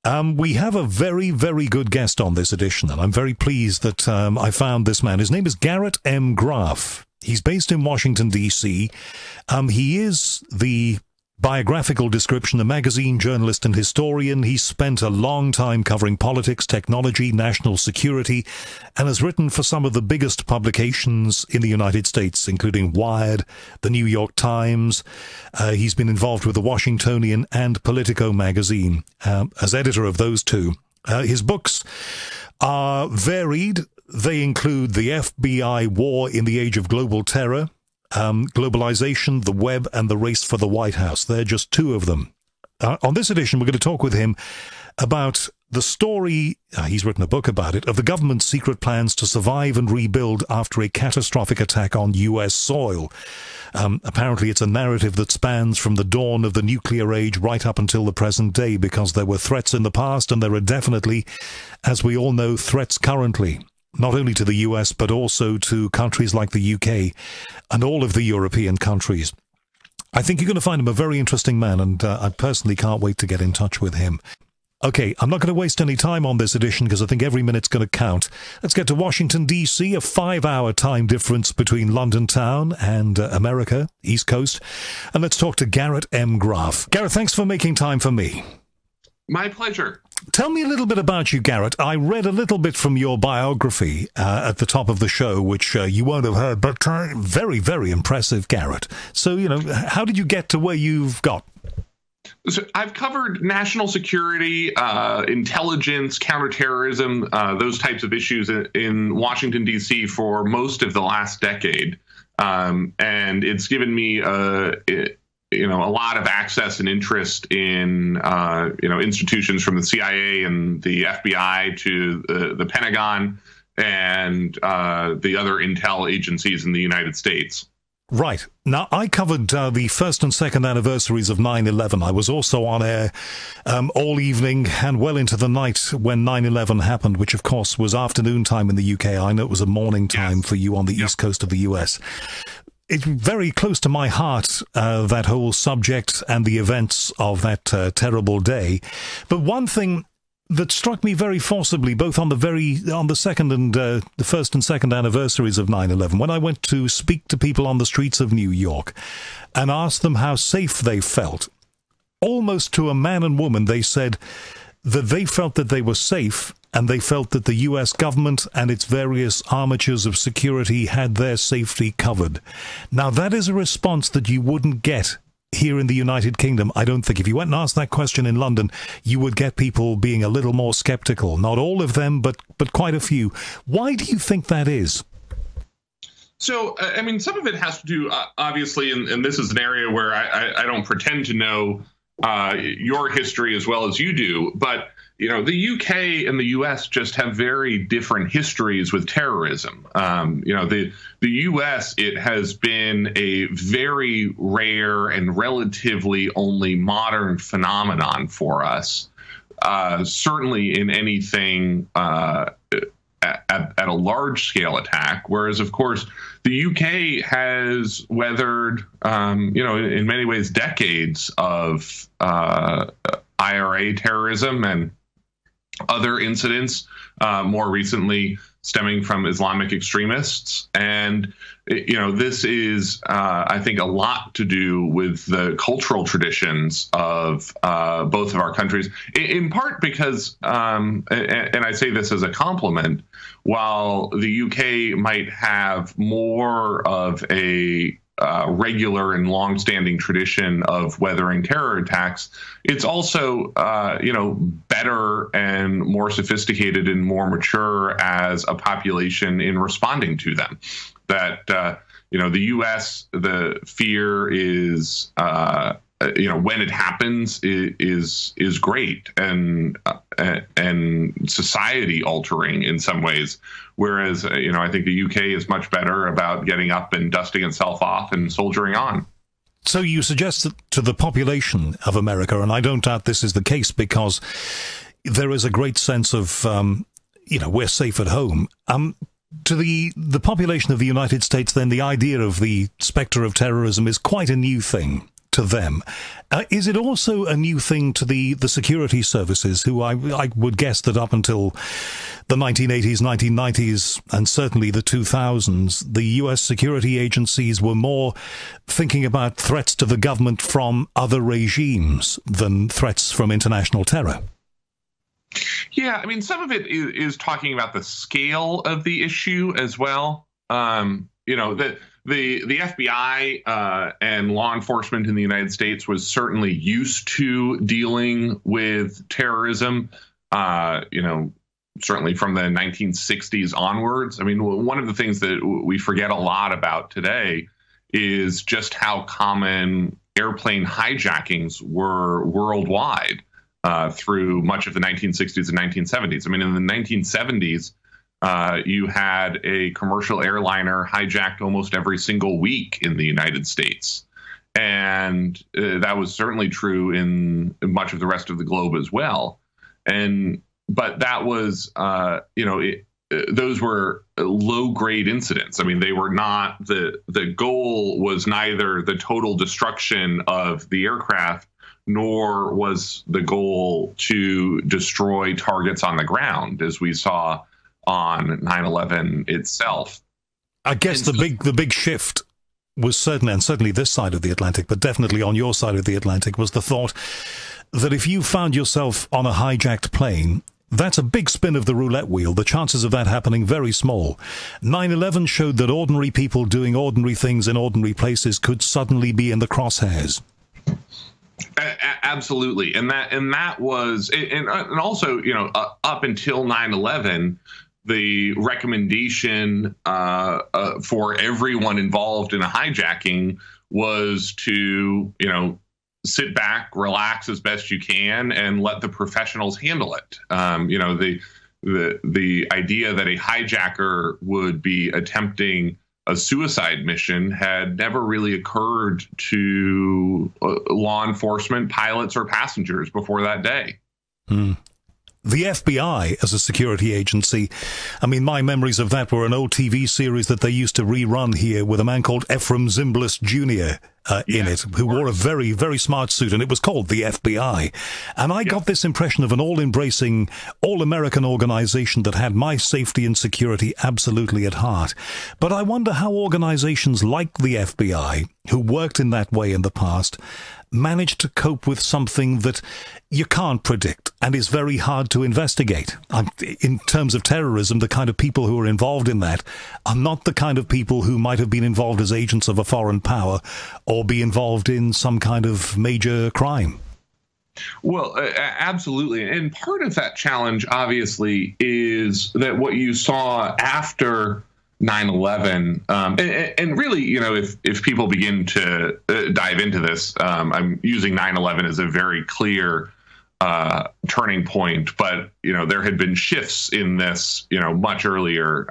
We have a very, very good guest on this edition, and I'm very pleased that I found this man. His name is Garrett M. Graff. He's based in Washington, D.C. He is the biographical description, a magazine journalist and historian. He's spent a long time covering politics, technology, national security, and has written for some of the biggest publications in the United States, including Wired, the New York Times. He's been involved with the Washingtonian and Politico magazine as editor of those two. His books are varied. They include The FBI War in the Age of Global Terror, Globalization, the Web, and the Race for the White House. They're just two of them. On this edition, we're going to talk with him about the story, he's written a book about it, of the government's secret plans to survive and rebuild after a catastrophic attack on U.S. soil. Apparently, it's a narrative that spans from the dawn of the nuclear age right up until the present day, because there were threats in the past, and there are definitely, as we all know, threats currently, not only to the US, but also to countries like the UK and all of the European countries. I think you're going to find him a very interesting man, and I personally can't wait to get in touch with him. Okay, I'm not going to waste any time on this edition because I think every minute's going to count. Let's get to Washington, D.C., a 5-hour time difference between London town and America, East Coast. And let's talk to Garrett M. Graff. Garrett, thanks for making time for me. My pleasure. Tell me a little bit about you, Garrett. I read a little bit from your biography at the top of the show, which you won't have heard, but very, very impressive, Garrett. So, how did you get to where you've got? So I've covered national security, intelligence, counterterrorism, those types of issues in Washington, D.C. for most of the last decade. And it's given me a lot of access and interest in, institutions from the CIA and the FBI to the Pentagon and the other intel agencies in the United States. Right. Now, I covered the first and second anniversaries of 9/11. I was also on air all evening and well into the night when 9/11 happened, which, of course, was afternoon time in the UK. I know it was a morning time for you on the East Coast of the US. It's very close to my heart, that whole subject and the events of that terrible day. But one thing that struck me very forcibly, both on the second and the first and second anniversaries of 9/11, when I went to speak to people on the streets of New York and asked them how safe they felt, almost to a man and woman, they said that they felt that they were safe, and they felt that the U.S. government and its various armatures of security had their safety covered. Now, that is a response that you wouldn't get here in the United Kingdom. I don't think if you went and asked that question in London, you would get people being a little more skeptical. Not all of them, but quite a few. Why do you think that is? So, some of it has to do, obviously, and this is an area where I don't pretend to know your history as well as you do, but the UK and the US just have very different histories with terrorism. The US, it has been a very rare and relatively only modern phenomenon for us, certainly in anything at a large scale attack, whereas, of course, the UK has weathered, in many ways, decades of IRA terrorism and other incidents, more recently stemming from Islamic extremists. And, this is, I think, a lot to do with the cultural traditions of both of our countries, in part because, and I say this as a compliment, while the UK might have more of a regular and longstanding tradition of weathering terror attacks, it's also, better and more sophisticated and more mature as a population in responding to them. That, the U.S., the fear is, when it happens, is great and society altering in some ways. Whereas, I think the UK is much better about getting up and dusting itself off and soldiering on. So you suggest that to the population of America, and I don't doubt this is the case because there is a great sense of, we're safe at home. To the population of the United States, then, the idea of the specter of terrorism is quite a new thing. to them. Is it also a new thing to the security services, who I would guess that up until the 1980s, 1990s, and certainly the 2000s, the U.S. security agencies were more thinking about threats to the government from other regimes than threats from international terror? Yeah, I mean, some of it is talking about the scale of the issue as well. You know, the FBI and law enforcement in the United States was certainly used to dealing with terrorism, you know, certainly from the 1960s onwards. I mean, one of the things that we forget a lot about today is just how common airplane hijackings were worldwide through much of the 1960s and 1970s. I mean, in the 1970s, you had a commercial airliner hijacked almost every single week in the United States. And that was certainly true in much of the rest of the globe as well. But that was, you know, those were low-grade incidents. I mean, they were not, the goal was neither the total destruction of the aircraft, nor was the goal to destroy targets on the ground, as we saw on 9/11 itself. I guess the big shift was certainly this side of the Atlantic, but definitely on your side of the Atlantic, was the thought that if you found yourself on a hijacked plane, that's a big spin of the roulette wheel. The chances of that happening very small. 9/11 showed that ordinary people doing ordinary things in ordinary places could suddenly be in the crosshairs. Absolutely, and that was, and also, you know, up until 9/11, the recommendation for everyone involved in a hijacking was to, you know, sit back, relax as best you can, and let the professionals handle it. You know, the idea that a hijacker would be attempting a suicide mission had never really occurred to law enforcement, pilots, or passengers before that day. The FBI as a security agency, I mean, my memories of that were an old TV series that they used to rerun here with a man called Ephraim Zimbalist Jr. In it, who wore a very, very smart suit, and it was called the FBI. And I got this impression of an all-embracing, all-American organization that had my safety and security absolutely at heart. But I wonder how organizations like the FBI, who worked in that way in the past, managed to cope with something that you can't predict and is very hard to investigate. In terms of terrorism, the kind of people who are involved in that are not the kind of people who might have been involved as agents of a foreign power or be involved in some kind of major crime. Well, absolutely. And part of that challenge, obviously, is that what you saw after 9/11, and really, you know, if people begin to dive into this, I'm using 9/11 as a very clear turning point, but, you know, there had been shifts in this, you know, much earlier,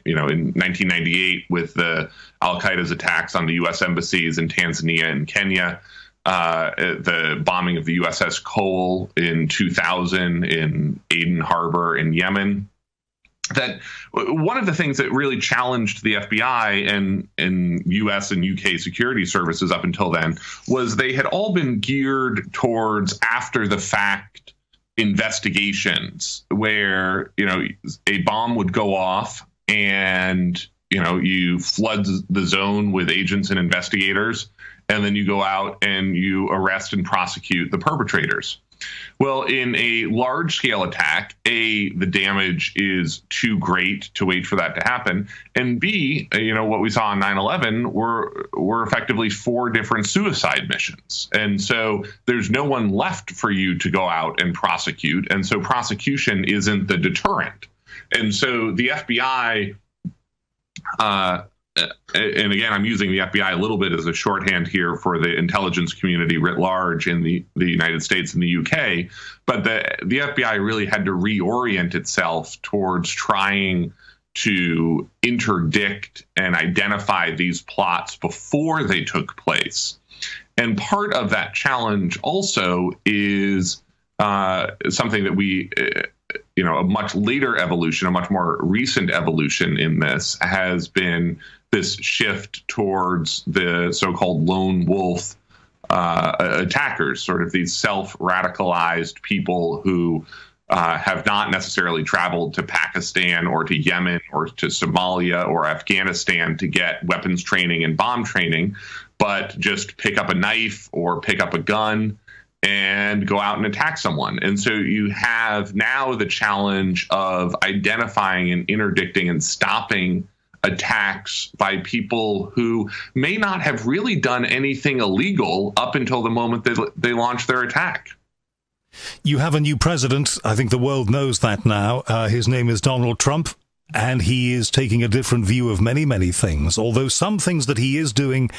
you know, in 1998 with the Al-Qaeda's attacks on the U.S. embassies in Tanzania and Kenya, the bombing of the USS Cole in 2000 in Aden Harbor in Yemen. That one of the things that really challenged the FBI and U.S. and U.K. security services up until then was they had all been geared towards after the fact investigations where, you know, a bomb would go off and, you know, you flood the zone with agents and investigators, and then you go out and you arrest and prosecute the perpetrators. Well, in a large-scale attack, A, the damage is too great to wait for that to happen, and B, you know, what we saw on 9/11 were effectively 4 different suicide missions. And so there's no one left for you to go out and prosecute, and so prosecution isn't the deterrent. And so the FBI, and again, I'm using the FBI a little bit as a shorthand here for the intelligence community writ large in the United States and the UK, but the FBI really had to reorient itself towards trying to interdict and identify these plots before they took place. And part of that challenge also is something that we, you know, a much later evolution, a much more recent evolution in this has been this shift towards the so-called lone wolf attackers, sort of these self-radicalized people who have not necessarily traveled to Pakistan or to Yemen or to Somalia or Afghanistan to get weapons training and bomb training, but just pick up a knife or pick up a gun and go out and attack someone. And so you have now the challenge of identifying and interdicting and stopping attacks by people who may not have really done anything illegal up until the moment they launch their attack. You have a new president. I think the world knows that now. His name is Donald Trump, and he is taking a different view of many, many things, although some things that he is doing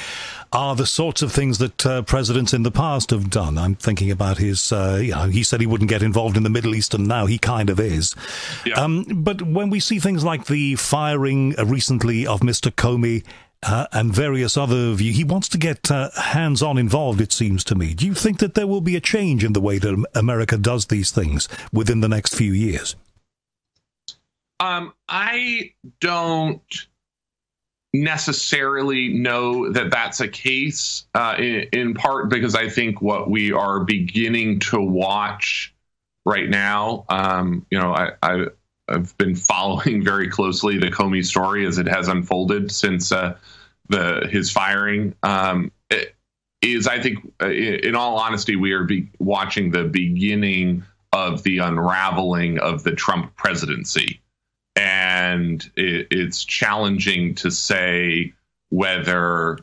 are the sorts of things that presidents in the past have done. I'm thinking about his, he said he wouldn't get involved in the Middle East, and now he kind of is. Yeah. But when we see things like the firing recently of Mr. Comey, and various other views, he wants to get hands-on involved, it seems to me. Do you think that there will be a change in the way that America does these things within the next few years? I don't necessarily know that that's a case, in part because I think what we are beginning to watch right now, I've been following very closely the Comey story as it has unfolded since his firing. I think, in all honesty, we are watching the beginning of the unraveling of the Trump presidency. And it's challenging to say whether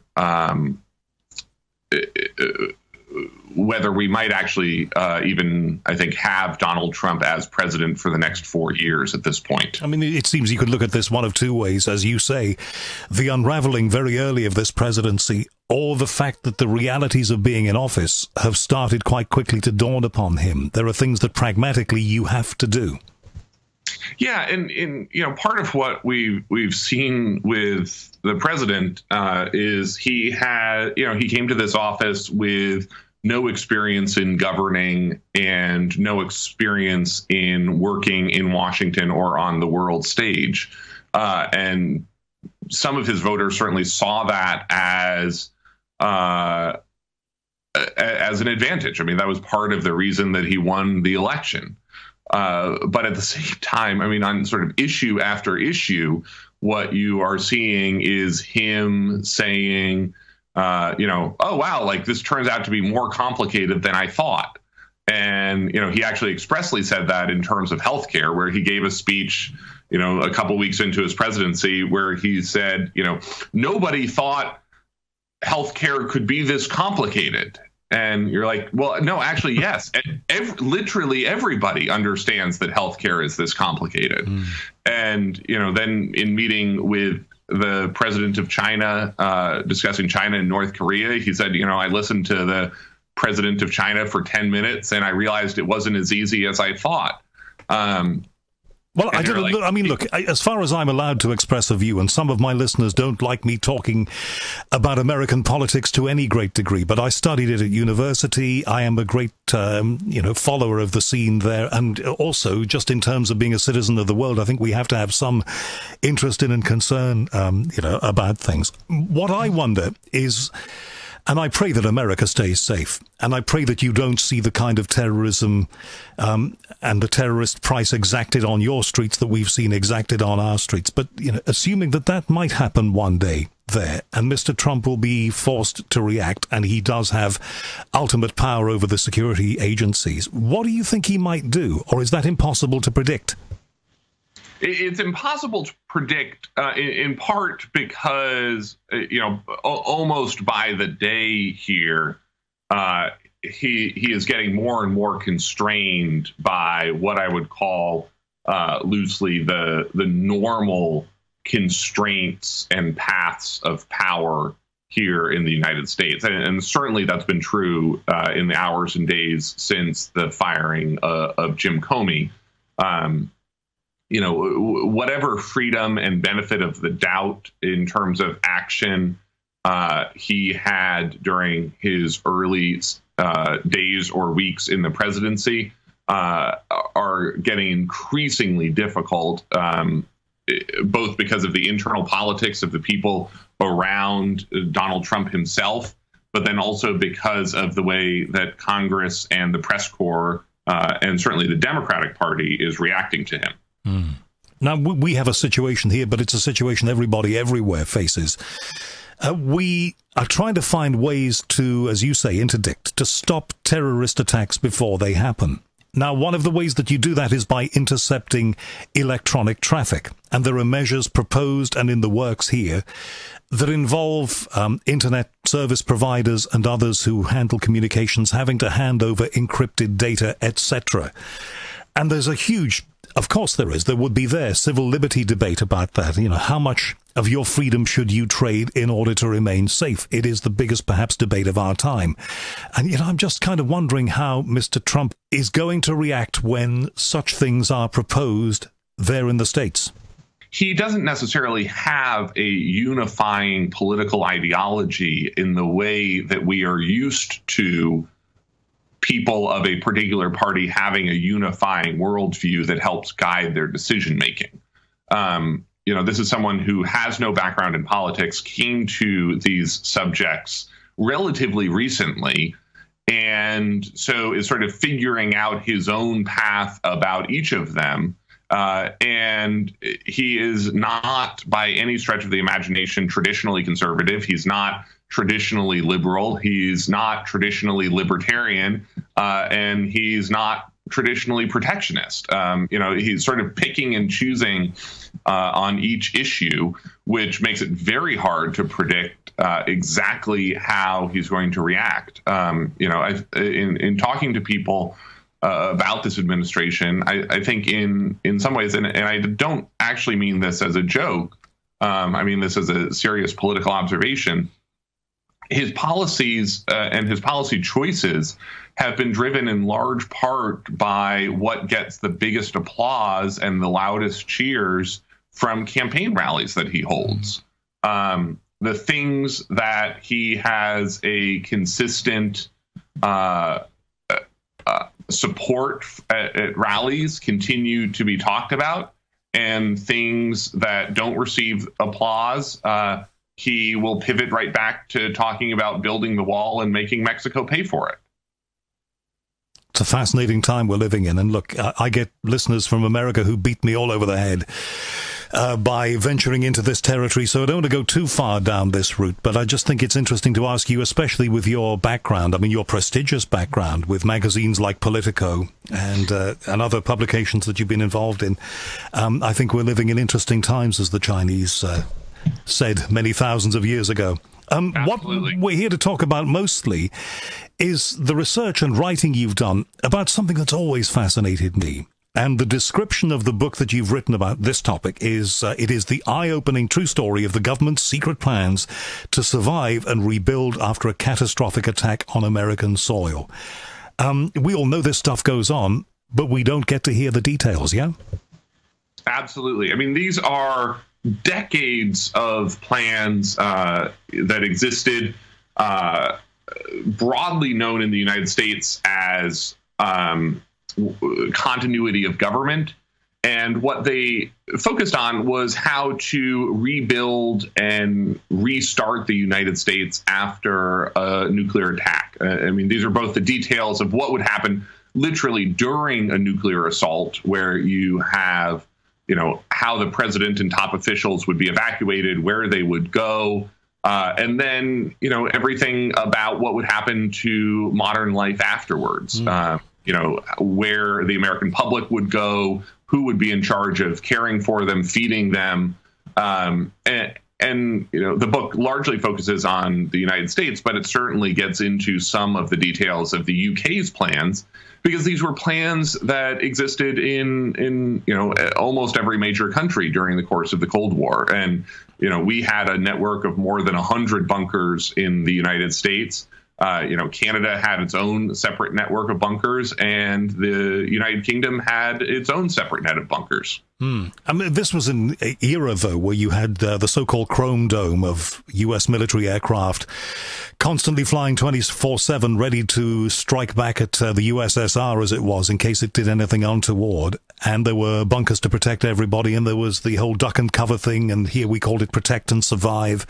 we might actually even, I think, have Donald Trump as president for the next 4 years at this point. I mean, it seems you could look at this one of two ways, as you say, the unraveling very early of this presidency, or the fact that the realities of being in office have started quite quickly to dawn upon him. There are things that pragmatically you have to do. Yeah, and part of what we've seen with the president is he came to this office with no experience in governing and no experience in working in Washington or on the world stage, and some of his voters certainly saw that as an advantage. I mean, that was part of the reason that he won the election. But at the same time, I mean, on sort of issue after issue, what you are seeing is him saying, oh, wow, like this turns out to be more complicated than I thought. And, he actually expressly said that in terms of healthcare, where he gave a speech, a couple weeks into his presidency, where he said, nobody thought healthcare could be this complicated. And you're like, well, no, actually, yes. Literally everybody understands that healthcare is this complicated. And, then in meeting with the president of China, discussing China and North Korea, he said, I listened to the president of China for 10 minutes and I realized it wasn't as easy as I thought. Well, I mean, look, as far as I'm allowed to express a view, and some of my listeners don't like me talking about American politics to any great degree, but I studied it at university. I am a great, follower of the scene there. And also, just in terms of being a citizen of the world, I think we have to have some interest in and concern, about things. What I wonder is, and I pray that America stays safe, and I pray that you don't see the kind of terrorism and the terrorist price exacted on your streets that we've seen exacted on our streets. But, assuming that might happen one day there, and Mr. Trump will be forced to react, and he does have ultimate power over the security agencies, what do you think he might do? Or is that impossible to predict? It's impossible to predict, in part because, almost by the day here, he is getting more and more constrained by what I would call loosely the normal constraints and paths of power here in the United States. And certainly that's been true in the hours and days since the firing of Jim Comey. Whatever freedom and benefit of the doubt in terms of action he had during his early days or weeks in the presidency are getting increasingly difficult, both because of the internal politics of the people around Donald Trump himself, but then also because of the way that Congress and the press corps and certainly the Democratic Party is reacting to him. Mm. Now, we have a situation here, but it's a situation everybody everywhere faces. We are trying to find ways to, as you say, interdict, to stop terrorist attacks before they happen. Now, one of the ways that you do that is by intercepting electronic traffic. And there are measures proposed and in the works here that involve internet service providers and others who handle communications having to hand over encrypted data, etc. And there's a huge, of course there would be civil liberty debate about that. You know, how much of your freedom should you trade in order to remain safe? It is the biggest, perhaps, debate of our time. And, you know, I'm just kind of wondering how Mr. Trump is going to react when such things are proposed there in the States. He doesn't necessarily have a unifying political ideology in the way that we are used to people of a particular party having a unifying worldview that helps guide their decision making. You know, this is someone who has no background in politics, came to these subjects relatively recently, and so is sort of figuring out his own path about each of them. And he is not, by any stretch of the imagination, traditionally conservative. He's not traditionally liberal. He's not traditionally libertarian. And he's not traditionally protectionist. You know, he's sort of picking and choosing on each issue, which makes it very hard to predict exactly how he's going to react. You know, in talking to people about this administration, I think in some ways, and I don't actually mean this as a joke, I mean this as a serious political observation, his policies and his policy choices have been driven in large part by what gets the biggest applause and the loudest cheers from campaign rallies that he holds. The things that he has a consistent support at rallies continue to be talked about, and things that don't receive applause, he will pivot right back to talking about building the wall and making Mexico pay for it. It's a fascinating time we're living in. And look, I get listeners from America who beat me all over the head by venturing into this territory, so I don't want to go too far down this route, but I just think it's interesting to ask you, especially with your background, I mean, your prestigious background with magazines like Politico and other publications that you've been involved in. I think we're living in interesting times, as the Chinese said many thousands of years ago. What we're here to talk about mostly is the research and writing you've done about something that's always fascinated me. And the description of the book that you've written about this topic is, it is the eye-opening true story of the government's secret plans to survive and rebuild after a catastrophic attack on American soil. We all know this stuff goes on, but we don't get to hear the details, yeah? Absolutely. I mean, these are decades of plans that existed, broadly known in the United States as continuity of government. And what they focused on was how to rebuild and restart the United States after a nuclear attack. I mean, these are both the details of what would happen literally during a nuclear assault, where you have, you know, how the president and top officials would be evacuated, where they would go, and then, you know, everything about what would happen to modern life afterwards. You know, where the American public would go, who would be in charge of caring for them, feeding them. And, you know, the book largely focuses on the United States, but it certainly gets into some of the details of the UK's plans, because these were plans that existed in you know, almost every major country during the course of the Cold War. And, you know, we had a network of more than 100 bunkers in the United States. You know, Canada had its own separate network of bunkers, and the United Kingdom had its own separate net of bunkers. I mean, this was an era, though, where you had the so-called Chrome Dome of U.S. military aircraft constantly flying 24/7, ready to strike back at the USSR, as it was, in case it did anything untoward. And there were bunkers to protect everybody, and there was the whole duck and cover thing, and here we called it protect and survive.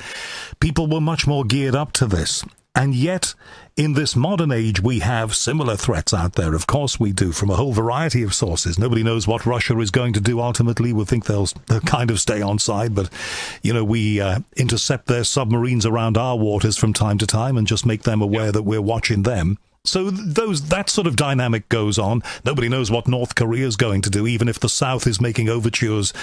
People were much more geared up to this. And yet, in this modern age, we have similar threats out there. Of course we do, from a whole variety of sources. Nobody knows what Russia is going to do ultimately. We think they'll kind of stay on side, but, we intercept their submarines around our waters from time to time and just make them aware that we're watching them. So that sort of dynamic goes on. Nobody knows what North Korea is going to do, even if the South is making overtures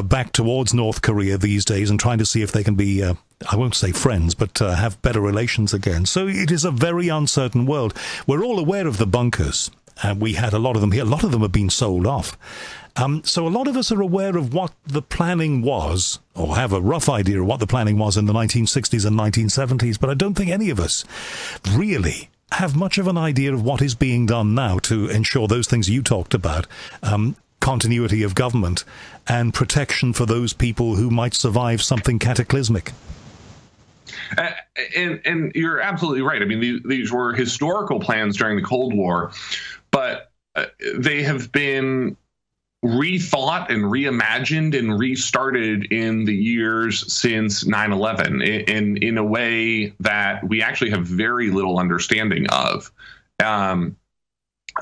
back towards North Korea these days and trying to see if they can be, I won't say friends, but have better relations again. So it is a very uncertain world. We're all aware of the bunkers. We had a lot of them here. A lot of them have been sold off. So a lot of us are aware of what the planning was, or have a rough idea of what the planning was in the 1960s and 1970s, but I don't think any of us really have much of an idea of what is being done now to ensure those things you talked about, continuity of government and protection for those people who might survive something cataclysmic. And you're absolutely right. I mean, these were historical plans during the Cold War, but they have been rethought and reimagined and restarted in the years since 9/11 in a way that we actually have very little understanding of.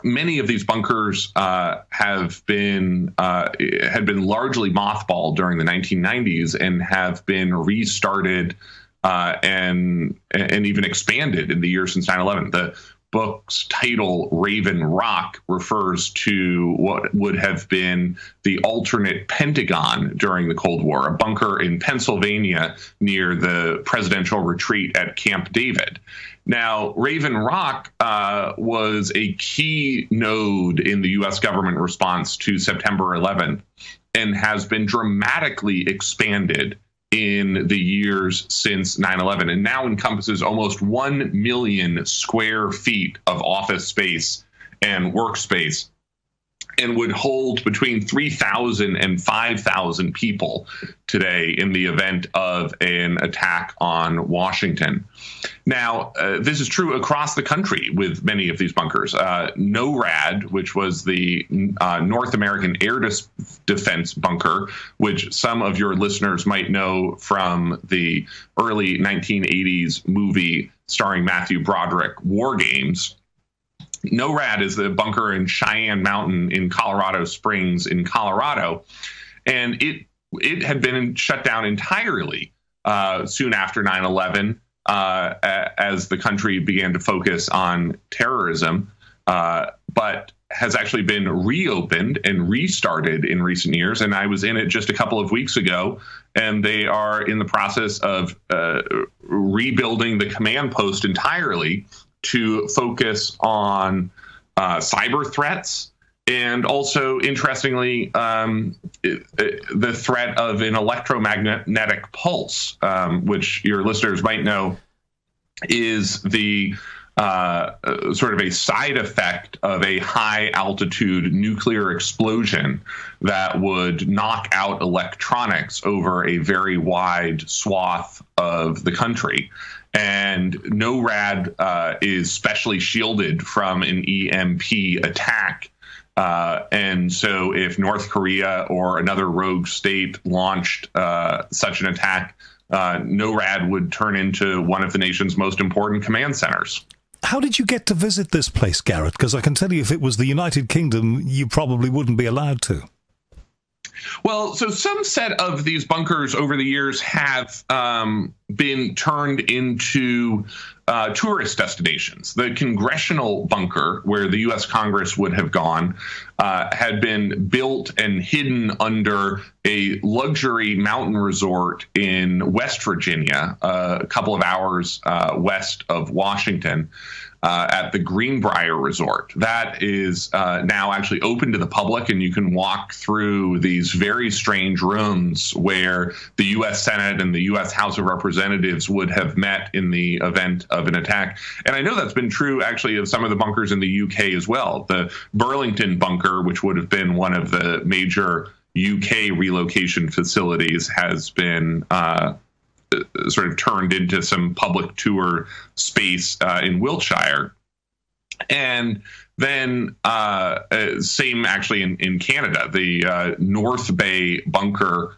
Many of these bunkers had been largely mothballed during the 1990s and have been restarted and even expanded in the years since 9/11. The book's title, Raven Rock, refers to what would have been the alternate Pentagon during the Cold War, a bunker in Pennsylvania near the presidential retreat at Camp David. Now, Raven Rock was a key node in the U.S. government response to September 11th and has been dramatically expanded in the years since 9/11, and now encompasses almost 1 million square feet of office space and workspace, and would hold between 3,000 and 5,000 people today in the event of an attack on Washington. Now, this is true across the country with many of these bunkers. NORAD, which was the North American Air Defense Bunker, which some of your listeners might know from the early 1980s movie starring Matthew Broderick, War Games. NORAD is the bunker in Cheyenne Mountain in Colorado Springs in Colorado, and it had been shut down entirely soon after 9/11 as the country began to focus on terrorism, but has actually been reopened and restarted in recent years. And I was in it just a couple of weeks ago, and they are in the process of rebuilding the command post entirely to focus on cyber threats, and also, interestingly, the threat of an electromagnetic pulse, which your listeners might know is the sort of a side effect of a high-altitude nuclear explosion that would knock out electronics over a very wide swath of the country. And NORAD is specially shielded from an EMP attack. And so if North Korea or another rogue state launched such an attack, NORAD would turn into one of the nation's most important command centers. How did you get to visit this place, Garrett? Because I can tell you, if it was the United Kingdom, you probably wouldn't be allowed to. Well, so some set of these bunkers over the years have been turned into tourist destinations. The congressional bunker, where the U.S. Congress would have gone, had been built and hidden under a luxury mountain resort in West Virginia, a couple of hours west of Washington. At the Greenbrier Resort. That is now actually open to the public, and you can walk through these very strange rooms where the U.S. Senate and the U.S. House of Representatives would have met in the event of an attack. And I know that's been true, actually, of some of the bunkers in the U.K. as well. The Burlington bunker, which would have been one of the major U.K. relocation facilities, has been sort of turned into some public tour space in Wiltshire. And then same actually in Canada, the North Bay bunker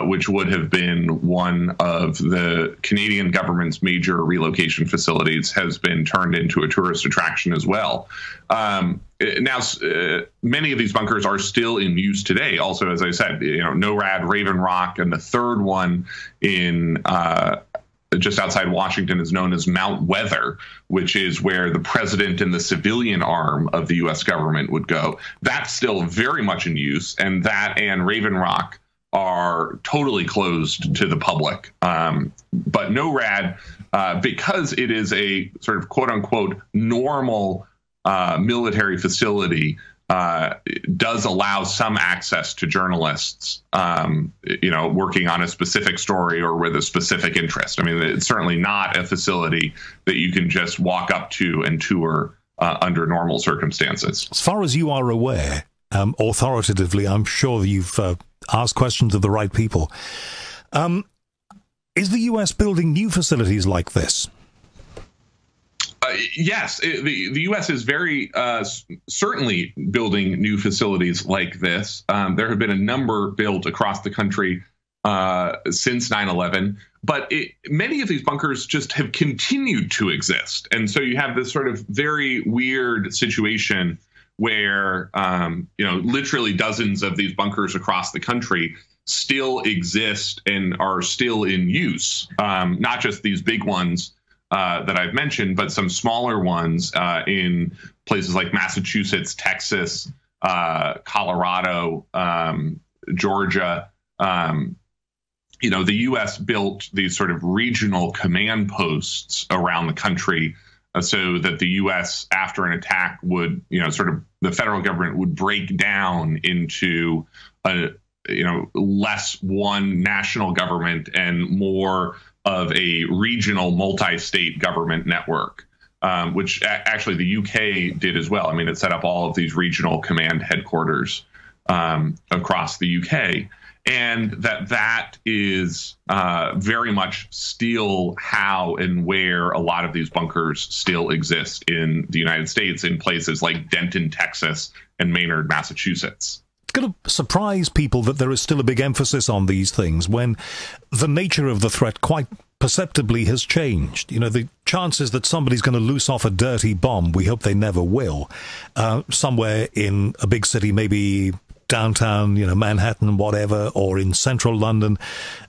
which would have been one of the Canadian government's major relocation facilities, has been turned into a tourist attraction as well. Now, many of these bunkers are still in use today. Also, as I said, NORAD, Raven Rock, and the third one in just outside Washington is known as Mount Weather, which is where the president and the civilian arm of the U.S. government would go. That's still very much in use, and that and Raven Rock are totally closed to the public. But NORAD, because it is a sort of quote unquote normal military facility, does allow some access to journalists, working on a specific story or with a specific interest. I mean, it's certainly not a facility that you can just walk up to and tour under normal circumstances. As far as you are aware, authoritatively, I'm sure that you've asked questions of the right people. Is the U.S. building new facilities like this? Yes, the U.S. is very certainly building new facilities like this. There have been a number built across the country since 9/11, but many of these bunkers just have continued to exist. And so you have this sort of very weird situation where, literally dozens of these bunkers across the country still exist and are still in use, not just these big ones that I've mentioned, but some smaller ones in places like Massachusetts, Texas, Colorado, Georgia. The U.S. built these sort of regional command posts around the country so that the U.S., after an attack, would, the federal government would break down into less one national government and more of a regional multi-state government network, which actually the UK did as well. I mean, it set up all of these regional command headquarters across the UK. And that is very much still how and where a lot of these bunkers still exist in the United States, in places like Denton, Texas, and Maynard, Massachusetts. It's going to surprise people that there is still a big emphasis on these things when the nature of the threat quite perceptibly has changed. The chances that somebody's going to loose off a dirty bomb, we hope they never will, somewhere in a big city, maybe downtown, Manhattan, whatever, or in central London,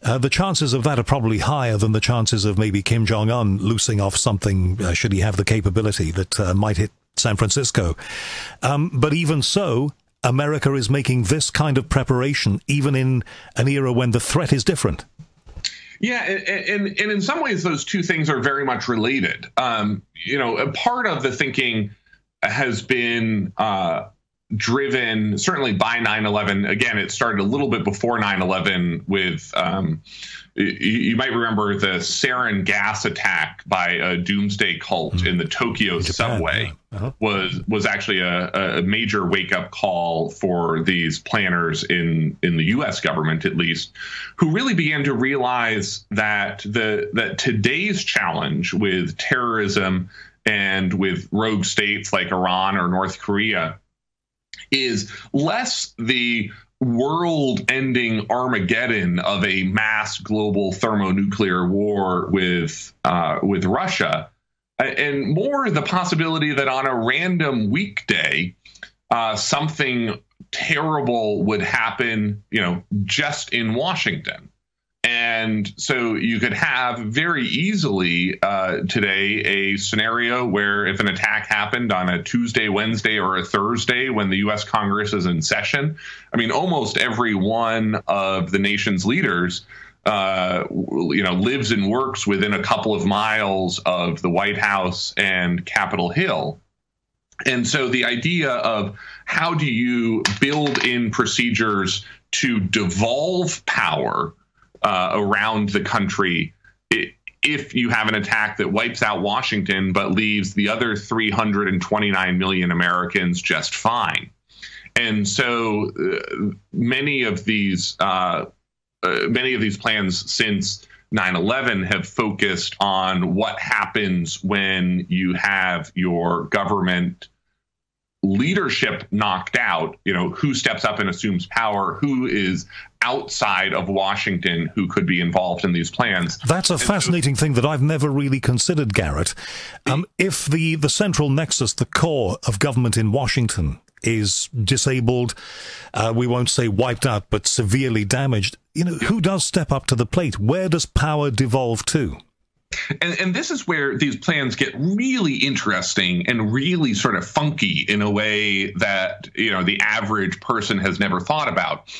the chances of that are probably higher than the chances of maybe Kim Jong-un loosing off something, should he have the capability, that might hit San Francisco. But even so, America is making this kind of preparation, even in an era when the threat is different. Yeah, and in some ways, those two things are very much related. A part of the thinking has been driven certainly by 9/11. Again, it started a little bit before 9/11 with, you might remember the sarin gas attack by a doomsday cult in the Tokyo subway. Was actually a major wake-up call for these planners in the U.S. government, at least, who really began to realize that that today's challenge with terrorism and with rogue states like Iran or North Korea is less the world-ending Armageddon of a mass global thermonuclear war with Russia, and more the possibility that on a random weekday, something terrible would happen, just in Washington. And so you could have very easily today a scenario where if an attack happened on a Tuesday, Wednesday, or a Thursday when the U.S. Congress is in session, I mean, almost every one of the nation's leaders, lives and works within a couple of miles of the White House and Capitol Hill. And so the idea of how do you build in procedures to devolve power around the country if you have an attack that wipes out Washington but leaves the other 329 million Americans just fine. And so many of these plans since 9/11 have focused on what happens when you have your government leadership knocked out, who steps up and assumes power, who is outside of Washington who could be involved in these plans. That's a fascinating thing that I've never really considered, Garrett. If the central nexus, the core of government in Washington is disabled, we won't say wiped out, but severely damaged, who does step up to the plate? Where does power devolve to? And this is where these plans get really interesting and really sort of funky in a way that, the average person has never thought about,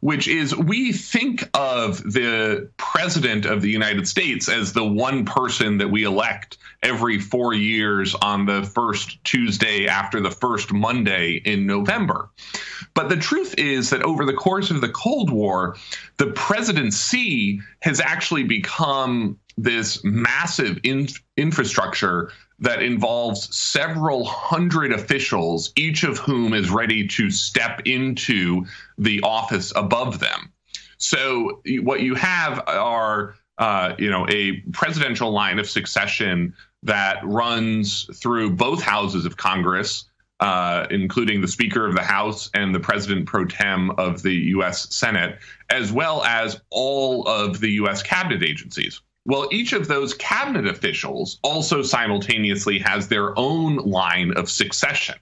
which is we think of the president of the United States as the one person that we elect every 4 years on the first Tuesday after the first Monday in November. But the truth is that over the course of the Cold War, the presidency has actually become this massive infrastructure that involves several hundred officials, each of whom is ready to step into the office above them. So what you have are, a presidential line of succession that runs through both houses of Congress, including the Speaker of the House and the President pro tem of the U.S. Senate, as well as all of the U.S. cabinet agencies. Well, each of those cabinet officials also simultaneously has their own line of succession.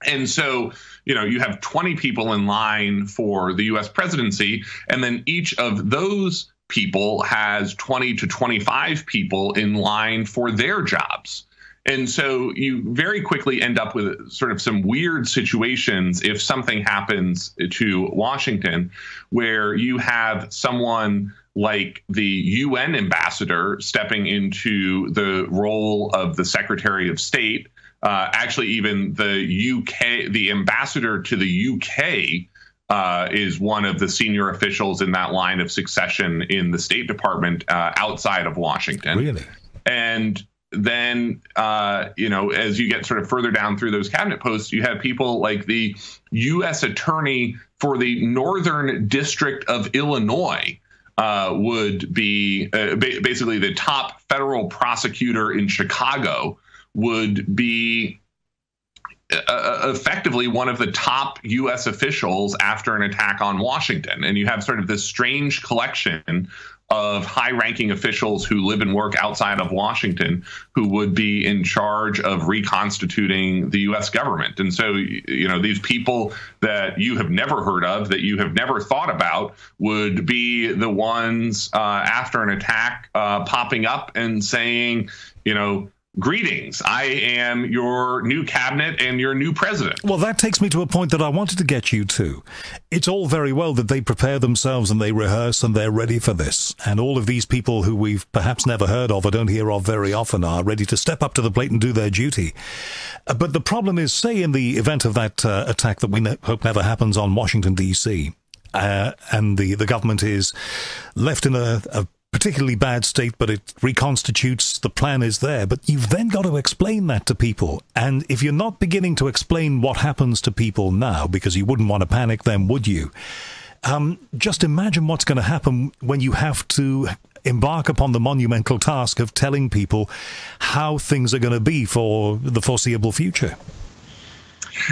And so, you have 20 people in line for the U.S. presidency, and then each of those people has 20 to 25 people in line for their jobs. And so you very quickly end up with sort of some weird situations if something happens to Washington, where you have someone like the UN ambassador stepping into the role of the Secretary of State. Actually, even the ambassador to the UK is one of the senior officials in that line of succession in the State Department outside of Washington. Really? And then, as you get sort of further down through those cabinet posts, you have people like the U.S. attorney for the Northern District of Illinois, would be basically the top federal prosecutor in Chicago, would be effectively one of the top U.S. officials after an attack on Washington. And you have sort of this strange collection of high-ranking officials who live and work outside of Washington who would be in charge of reconstituting the U.S. government. And so, these people that you have never heard of, that you have never thought about, would be the ones after an attack popping up and saying, greetings, I am your new cabinet and your new president. Well, that takes me to a point that I wanted to get you to. It's all very well that they prepare themselves and they rehearse and they're ready for this. And all of these people who we've perhaps never heard of or don't hear of very often are ready to step up to the plate and do their duty. But the problem is, say in the event of that attack that we hope never happens on Washington, D.C., and the government is left in a particularly bad state, but it reconstitutes, the plan is there. But you've then got to explain that to people. And if you're not beginning to explain what happens to people now, because you wouldn't want to panic them, would you? Just imagine what's going to happen when you have to embark upon the monumental task of telling people how things are going to be for the foreseeable future.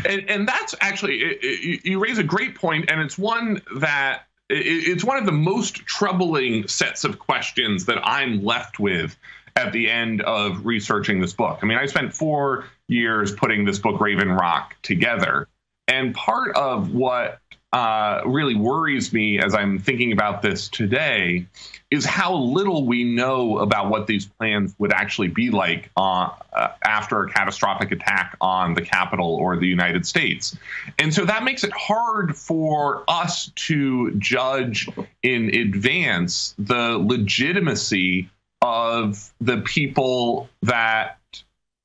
And that's actually, you raise a great point, and it's one that it's one of the most troubling sets of questions that I'm left with at the end of researching this book. I mean, I spent 4 years putting this book, Raven Rock, together. And part of what really worries me as I'm thinking about this today is how little we know about what these plans would actually be like after a catastrophic attack on the Capitol or the United States. And so that makes it hard for us to judge in advance the legitimacy of the people that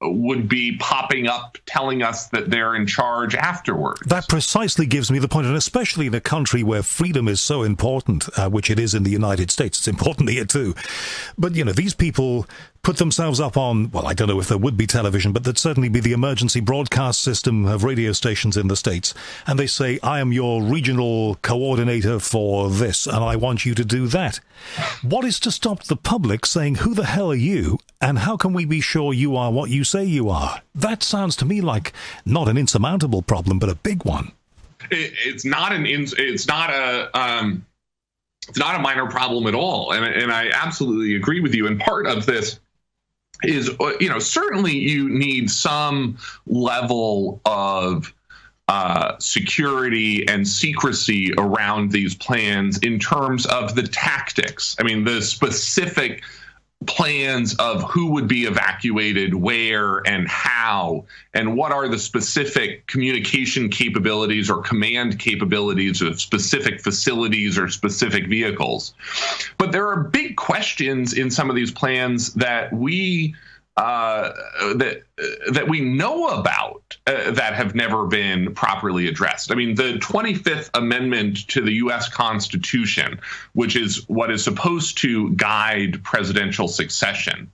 would be popping up telling us that they're in charge afterwards. That precisely gives me the point, and especially in a country where freedom is so important, which it is in the United States. It's important here too. But, these people put themselves up on, well, I don't know if there would be television, but there'd certainly be the emergency broadcast system of radio stations in the States. And they say, I am your regional coordinator for this, and I want you to do that. What is to stop the public saying, who the hell are you, and how can we be sure you are what you say you are? That sounds to me like not an insurmountable problem, but a big one. It's not a minor problem at all, and I absolutely agree with you. And part of this is, certainly you need some level of security and secrecy around these plans in terms of the tactics. I mean, the specific plans of who would be evacuated, where, and how, and what are the specific communication capabilities or command capabilities of specific facilities or specific vehicles. But there are big questions in some of these plans that we that we know about that have never been properly addressed. I mean, the 25th Amendment to the U.S. Constitution, which is what is supposed to guide presidential succession,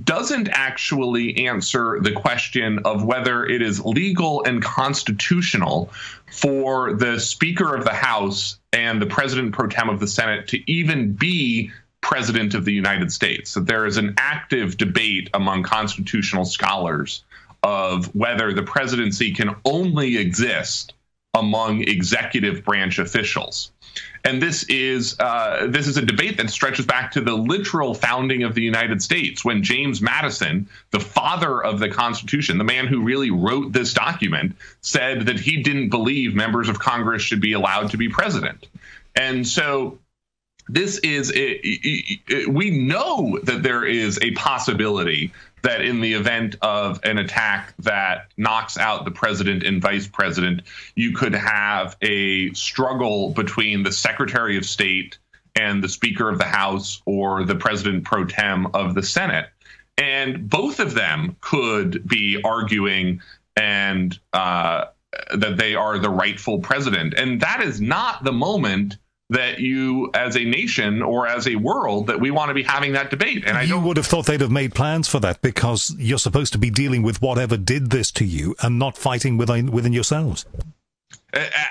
doesn't actually answer the question of whether it is legal and constitutional for the Speaker of the House and the President pro tem of the Senate to even be President of the United States. That there is an active debate among constitutional scholars of whether the presidency can only exist among executive branch officials. And this is a debate that stretches back to the literal founding of the United States, when James Madison, the father of the Constitution, the man who really wrote this document, said that he didn't believe members of Congress should be allowed to be president. And so this is we know that there is a possibility that in the event of an attack that knocks out the president and vice president, you could have a struggle between the Secretary of State and the Speaker of the House or the President pro tem of the Senate. And both of them could be arguing and that they are the rightful president. And that is not the moment that you, as a nation or as a world, that we want to be having that debate. And you would have thought they'd have made plans for that, because you're supposed to be dealing with whatever did this to you and not fighting within yourselves.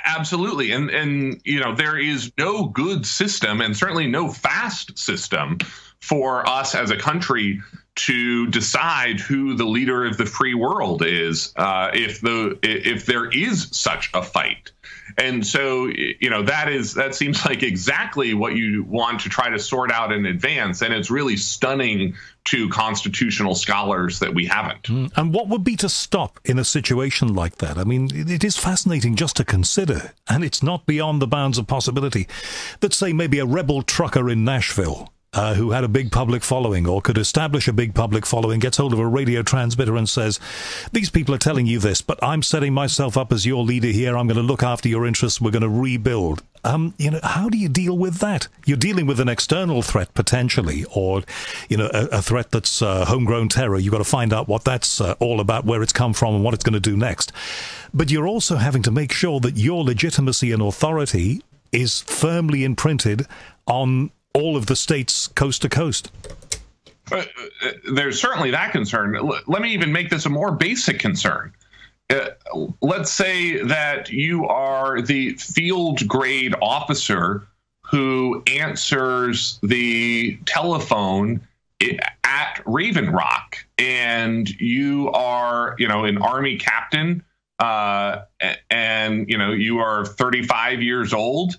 Absolutely. And there is no good system, and certainly no fast system, for us as a country to decide who the leader of the free world is, if there is such a fight. And so, that seems like exactly what you want to try to sort out in advance. And it's really stunning to constitutional scholars that we haven't. And what would be to stop in a situation like that? I mean, it is fascinating just to consider, and it's not beyond the bounds of possibility, that, say, maybe a rebel trucker in Nashville who had a big public following, or could establish a big public following, gets hold of a radio transmitter and says, these people are telling you this, but I'm setting myself up as your leader here. I'm going to look after your interests. We're going to rebuild. How do you deal with that? You're dealing with an external threat, potentially, or, a threat that's homegrown terror. You've got to find out what that's all about, where it's come from, and what it's going to do next. But you're also having to make sure that your legitimacy and authority is firmly imprinted on all of the states coast to coast. There's certainly that concern. Let me even make this a more basic concern. Let's say that you are the field grade officer who answers the telephone at Raven Rock, and you are, an Army captain, and you are 35 years old.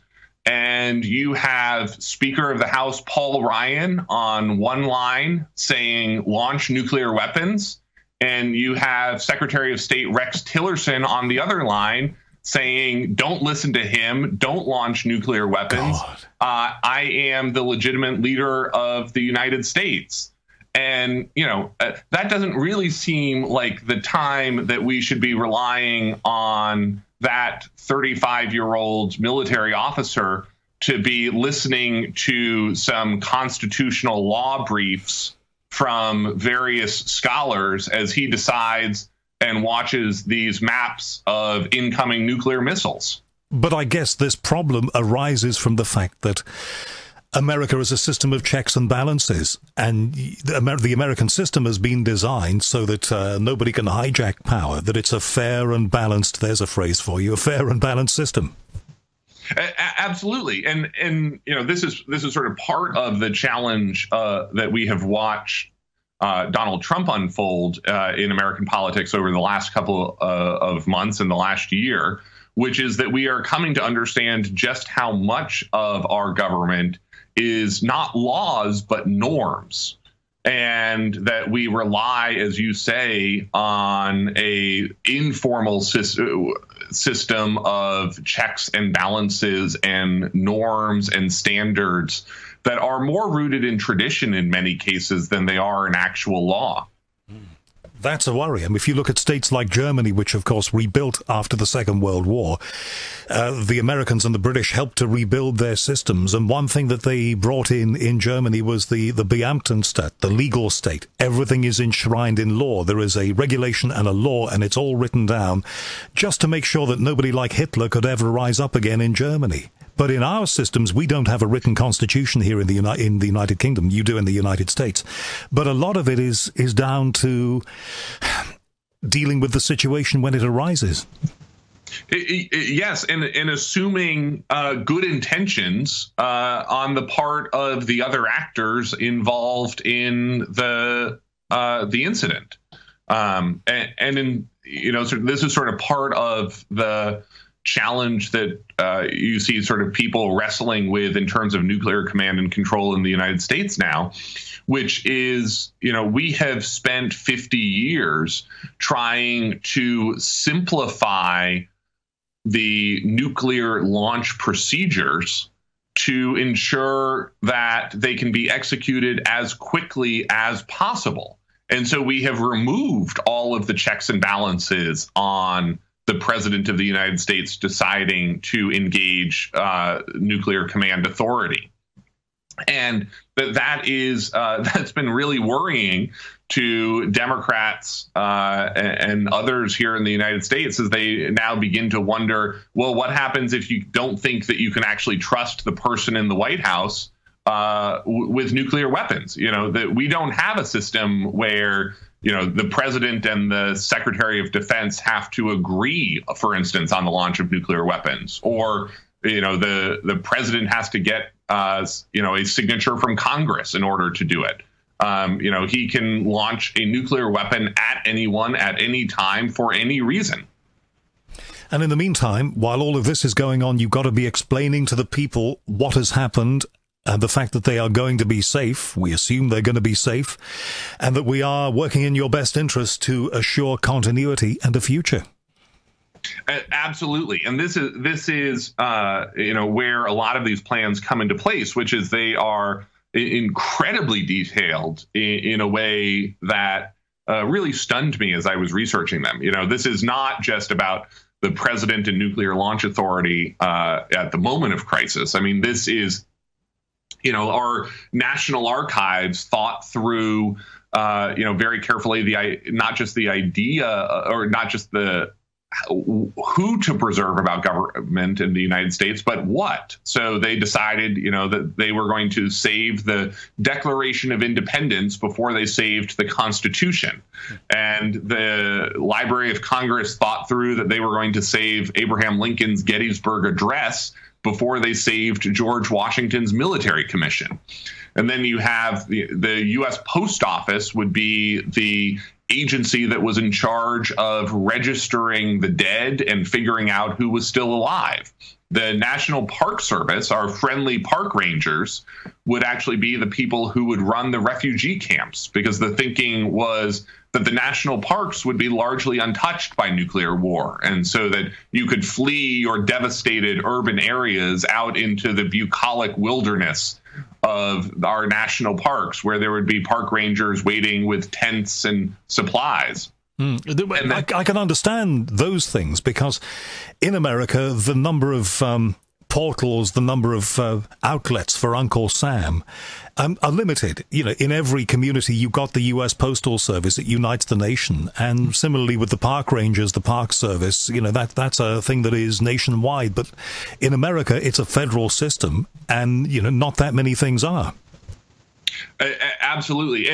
And you have Speaker of the House Paul Ryan on one line saying launch nuclear weapons, and you have Secretary of State Rex Tillerson on the other line saying don't listen to him, don't launch nuclear weapons. I am the legitimate leader of the United States. And, that doesn't really seem like the time that we should be relying on that 35-year-old military officer to be listening to some constitutional law briefs from various scholars as he decides and watches these maps of incoming nuclear missiles. But I guess this problem arises from the fact that America is a system of checks and balances, and the American system has been designed so that nobody can hijack power, that it's a fair and balanced, there's a phrase for you, a fair and balanced system. Absolutely. And this is sort of part of the challenge that we have watched Donald Trump unfold in American politics over the last couple of months and the last year, which is that we are coming to understand just how much of our government is not laws, but norms. And that we rely, as you say, on a informal system of checks and balances and norms and standards that are more rooted in tradition in many cases than they are in actual law. That's a worry. I mean, if you look at states like Germany, which, of course, rebuilt after the Second World War, the Americans and the British helped to rebuild their systems. And one thing that they brought in Germany was the Beamtenstaat, the legal state. Everything is enshrined in law. There is a regulation and a law, and it's all written down just to make sure that nobody like Hitler could ever rise up again in Germany. But in our systems, we don't have a written constitution here in the United Kingdom. You do in the United States. But a lot of it is down to dealing with the situation when it arises. Yes, and assuming good intentions on the part of the other actors involved in the incident, and in, so this is sort of part of the challenge that you see sort of people wrestling with in terms of nuclear command and control in the United States now, which is, we have spent 50 years trying to simplify the nuclear launch procedures to ensure that they can be executed as quickly as possible. And so we have removed all of the checks and balances on the president of the United States deciding to engage nuclear command authority. And that's been really worrying to Democrats and others here in the United States as they now begin to wonder, well, what happens if you don't think that you can actually trust the person in the White House with nuclear weapons? That we don't have a system where the president and the secretary of defense have to agree, for instance, on the launch of nuclear weapons, or, the president has to get, a signature from Congress in order to do it. He can launch a nuclear weapon at anyone at any time for any reason. And in the meantime, while all of this is going on, you've got to be explaining to the people what has happened, and the fact that they are going to be safe. We assume they're going to be safe, and that we are working in your best interest to assure continuity and a future. Absolutely. And this is where a lot of these plans come into place, which is they are incredibly detailed in a way that really stunned me as I was researching them. This is not just about the president and nuclear launch authority at the moment of crisis. I mean, this is our National Archives thought through, very carefully not just the idea or not just the who to preserve about government in the United States, but what. So they decided, that they were going to save the Declaration of Independence before they saved the Constitution. And the Library of Congress thought through that they were going to save Abraham Lincoln's Gettysburg Address before they saved George Washington's military commission. And then you have the U.S. Post Office would be the agency that was in charge of registering the dead and figuring out who was still alive. The National Park Service, our friendly park rangers, would actually be the people who would run the refugee camps, because the thinking was that the national parks would be largely untouched by nuclear war, and so that you could flee your devastated urban areas out into the bucolic wilderness of our national parks, where there would be park rangers waiting with tents and supplies. I can understand those things, because in America, the number of portals, the number of outlets for Uncle Sam are limited. In every community, you've got the U.S. Postal Service that unites the nation. And similarly with the park rangers, the Park Service, that's a thing that is nationwide. But in America, it's a federal system, and, not that many things are. Absolutely.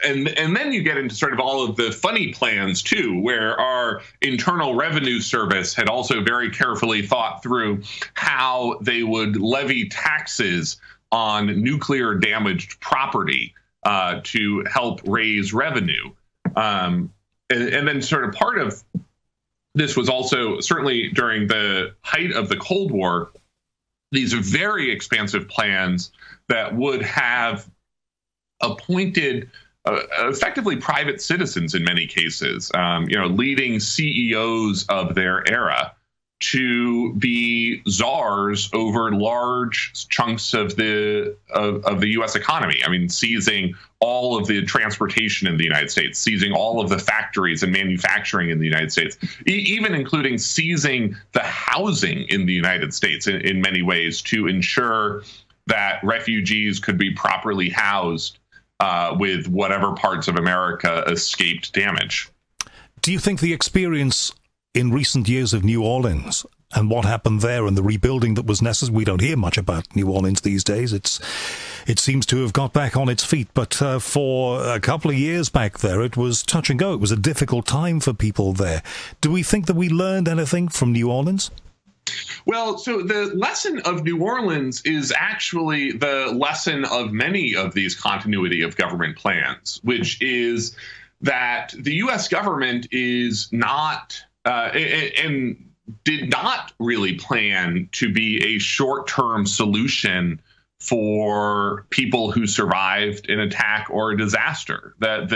And then you get into sort of all of the funny plans, too, where our Internal Revenue Service had also very carefully thought through how they would levy taxes on nuclear damaged property to help raise revenue. And then sort of part of this was also certainly during the height of the Cold War, these very expansive plans that would have appointed effectively private citizens in many cases, leading CEOs of their era to be czars over large chunks of the U.S. economy. I mean, seizing all of the transportation in the United States, seizing all of the factories and manufacturing in the United States, even including seizing the housing in the United States in many ways to ensure that refugees could be properly housed with whatever parts of America escaped damage. Do you think the experience in recent years of New Orleans and what happened there and the rebuilding that was necessary — we don't hear much about New Orleans these days, it seems to have got back on its feet, but for a couple of years back there, it was touch and go. It was a difficult time for people there. Do we think that we learned anything from New Orleans? Well, so the lesson of New Orleans is actually the lesson of many of these continuity of government plans, which is that the U.S. government is not and did not really plan to be a short-term solution for people who survived an attack or a disaster. That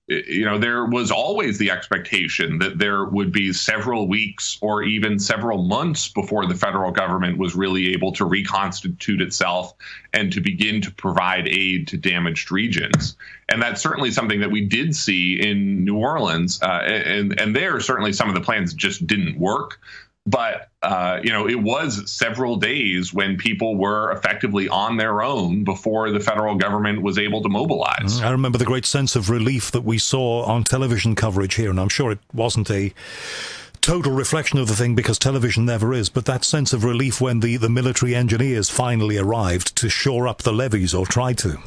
there was always the expectation that there would be several weeks or even several months before the federal government was really able to reconstitute itself and to begin to provide aid to damaged regions. And that's certainly something that we did see in New Orleans. And there, certainly some of the plans just didn't work. But, it was several days when people were effectively on their own before the federal government was able to mobilize. I remember the great sense of relief that we saw on television coverage here, and I'm sure it wasn't a total reflection of the thing because television never is, but that sense of relief when the military engineers finally arrived to shore up the levees, or tried to.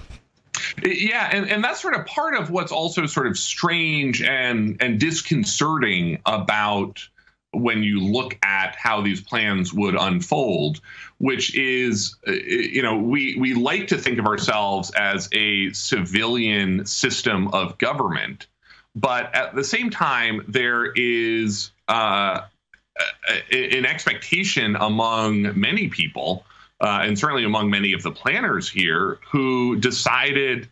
Yeah, and that's sort of part of what's also sort of strange and disconcerting about when you look at how these plans would unfold, which is, we like to think of ourselves as a civilian system of government, but at the same time, there is an expectation among many people, and certainly among many of the planners here, who decided,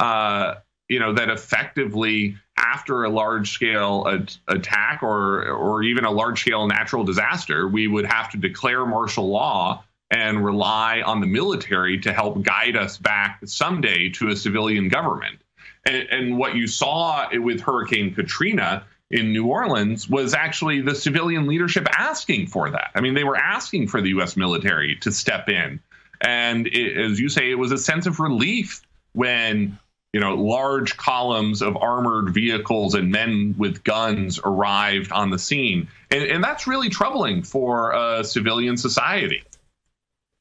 that effectively, after a large-scale attack or even a large-scale natural disaster, we would have to declare martial law and rely on the military to help guide us back someday to a civilian government. And what you saw with Hurricane Katrina in New Orleans was actually the civilian leadership asking for that. I mean, they were asking for the U.S. military to step in. And as you say, it was a sense of relief when large columns of armored vehicles and men with guns arrived on the scene. And that's really troubling for a civilian society.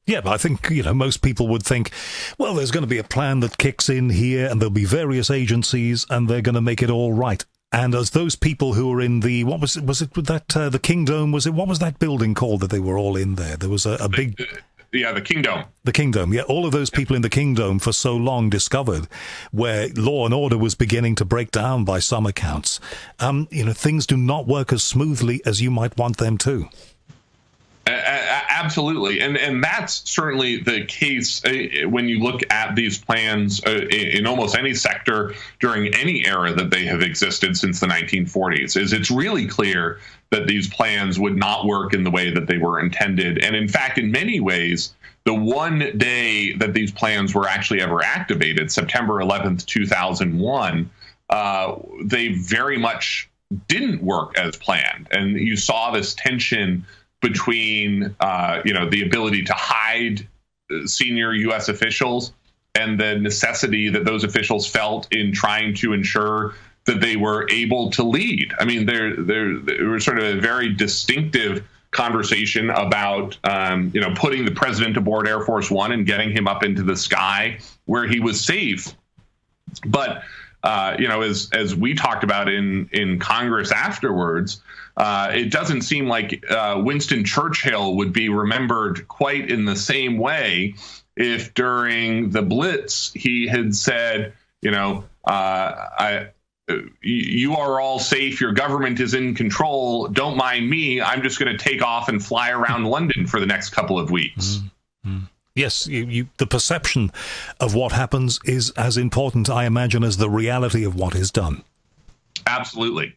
Yeah, but I think, most people would think, well, there's going to be a plan that kicks in here and there'll be various agencies and they're going to make it all right. And as those people who were in the, what was it that, the Kingdom, what was that building called that they were all in there? There was a big... Yeah, the Kingdom. The Kingdom, yeah. All of those people in the Kingdom for so long discovered where law and order was beginning to break down by some accounts. Things do not work as smoothly as you might want them to. Absolutely. And that's certainly the case when you look at these plans in almost any sector during any era that they have existed since the 1940s. It's really clear that these plans would not work in the way that they were intended. And in fact, in many ways, the one day that these plans were actually ever activated, September 11th, 2001, they very much didn't work as planned. And you saw this tension between, the ability to hide senior U.S. officials and the necessity that those officials felt in trying to ensure that they were able to lead. I mean, there was sort of a very distinctive conversation about, putting the president aboard Air Force One and getting him up into the sky where he was safe. But, as we talked about in Congress afterwards, it doesn't seem like Winston Churchill would be remembered quite in the same way if during the Blitz he had said, you are all safe. Your government is in control. Don't mind me. I'm just going to take off and fly around London for the next couple of weeks. Mm-hmm. Yes, the perception of what happens is as important, I imagine, as the reality of what is done. Absolutely.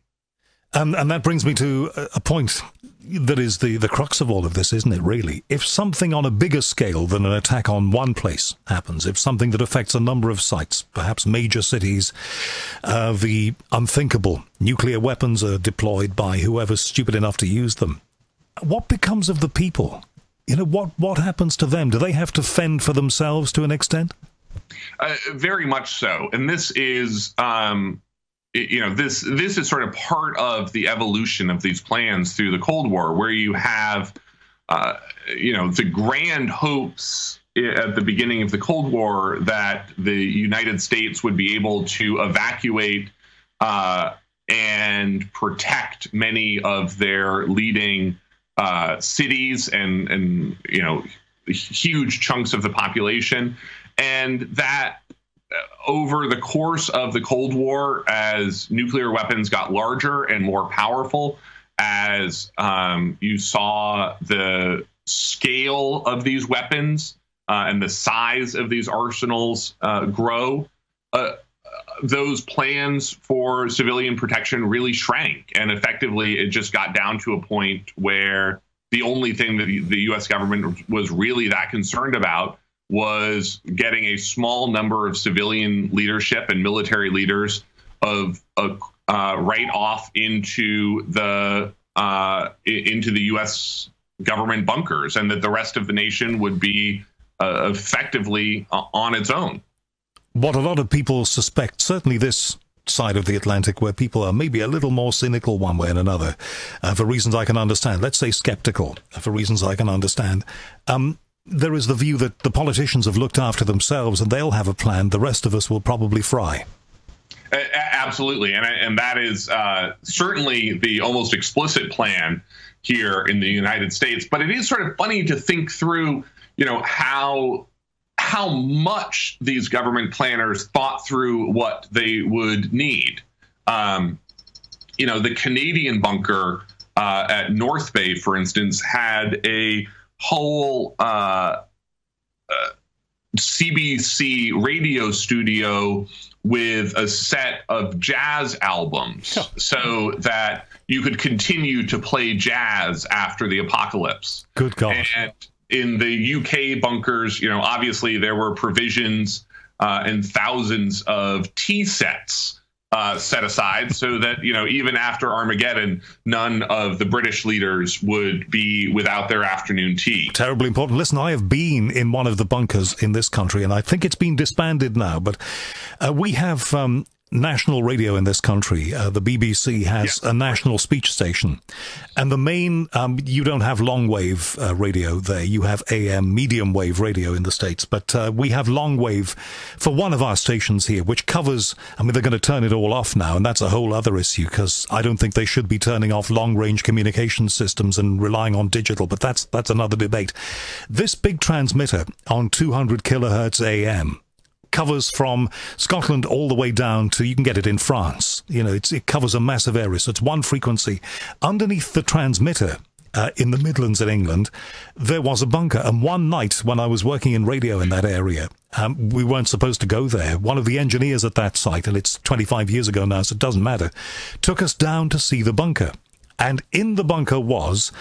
And that brings me to a point that is the crux of all of this, isn't it, really? If something on a bigger scale than an attack on one place happens, if something that affects a number of sites, perhaps major cities, the unthinkable nuclear weapons are deployed by whoever's stupid enough to use them, what becomes of the people? You know, what happens to them? Do they have to fend for themselves to an extent? Very much so. And this is... this is sort of part of the evolution of these plans through the Cold War, where you have, the grand hopes at the beginning of the Cold War that the United States would be able to evacuate and protect many of their leading cities and huge chunks of the population, and that over the course of the Cold War, as nuclear weapons got larger and more powerful, as you saw the scale of these weapons and the size of these arsenals grow, those plans for civilian protection really shrank. And effectively, it just got down to a point where the only thing that the U.S. government was really that concerned about was getting a small number of civilian leadership and military leaders right off into the U.S. government bunkers, and that the rest of the nation would be effectively on its own. What a lot of people suspect, certainly this side of the Atlantic, where people are maybe a little more cynical one way and another, for reasons I can understand. Let's say skeptical, for reasons I can understand. There is the view that the politicians have looked after themselves and they'll have a plan. The rest of us will probably fry. Absolutely. And that is certainly the almost explicit plan here in the United States. But it is sort of funny to think through, how much these government planners thought through what they would need. The Canadian bunker at North Bay, for instance, had a whole CBC radio studio with a set of jazz albums so that you could continue to play jazz after the apocalypse. Good God. And in the UK bunkers, obviously there were provisions and thousands of tea sets set aside so that, even after Armageddon, none of the British leaders would be without their afternoon tea. Terribly important. Listen, I have been in one of the bunkers in this country, and I think it's been disbanded now, but we have national radio in this country. The BBC has a national speech station, and the main, you don't have long wave radio there. You have AM medium wave radio in the States, but we have long wave for one of our stations here, which covers, they're going to turn it all off now, and that's a whole other issue, because I don't think they should be turning off long range communication systems and relying on digital, but that's another debate. This big transmitter on 200 kilohertz AM covers from Scotland all the way down to, you can get it in France. It covers a massive area. So it's one frequency. Underneath the transmitter in the Midlands in England, there was a bunker. And one night when I was working in radio in that area, we weren't supposed to go there. One of the engineers at that site, and it's 25 years ago now, so it doesn't matter, took us down to see the bunker. And in the bunker was